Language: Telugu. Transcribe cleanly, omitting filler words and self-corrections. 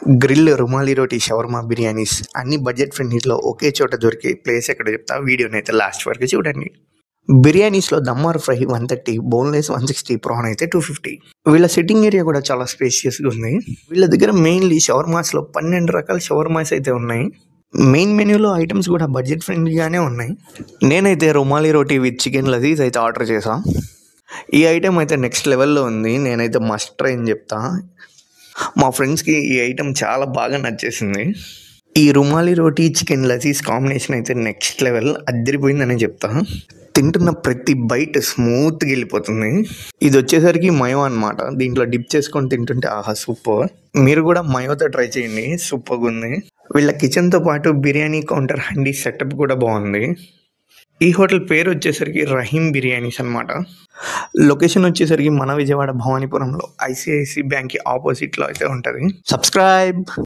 గ్రిల్, రుమాలి రోటీ, షవర్మా, బిర్యానీస్ అన్ని బడ్జెట్ ఫ్రెండ్లీలో ఒకే చోట దొరికే ప్లేస్ ఎక్కడో చెప్తా. వీడియోని అయితే లాస్ట్ వరకు చూడండి. బిర్యానీస్లో దమ్మార్ ఫ్రై 130, బోన్లెస్ 160, ప్రాన్ అయితే 250. వీళ్ళ సిట్టింగ్ ఏరియా కూడా చాలా స్పేషియస్గా ఉంది. వీళ్ళ దగ్గర మెయిన్లీ షవర్మాస్లో 12 రకాల షవర్మాస్ అయితే ఉన్నాయి. మెయిన్ మెన్యూలో ఐటమ్స్ కూడా బడ్జెట్ ఫ్రెండ్లీగానే ఉన్నాయి. నేనైతే రుమాలి రోటీ విత్ చికెన్ లజీజ్ అయితే ఆర్డర్ చేశాను. ఈ ఐటెం అయితే నెక్స్ట్ లెవెల్లో ఉంది. నేనైతే మస్ట్ ట్రై అని చెప్తా. మా ఫ్రెండ్స్కి ఈ ఐటెం చాలా బాగా నచ్చేసింది. ఈ రుమాలి రోటీ చికెన్ లజీజ్ కాంబినేషన్ అయితే నెక్స్ట్ లెవెల్, అద్దరిపోయిందని చెప్తా. తింటున్న ప్రతి బైట్ స్మూత్గా వెళ్ళిపోతుంది. ఇది వచ్చేసరికి మయో అనమాట. దీంట్లో డిప్ చేసుకొని తింటుంటే ఆహా సూపర్. మీరు కూడా మయోతో ట్రై చేయండి, సూపర్గా ఉంది. వీళ్ళ కిచెన్తో పాటు బిర్యానీ కౌంటర్ హండీ సెటప్ కూడా బాగుంది. ఈ హోటల్ పేరు వచ్చేసరికి రహీం బిర్యానీస్ అనమాట. లొకేషన్ వచ్చేసరికి మన విజయవాడ భవానీపురంలో ICICI బ్యాంక్కి ఆపోజిట్లో అయితే ఉంటుంది. సబ్స్క్రైబ్.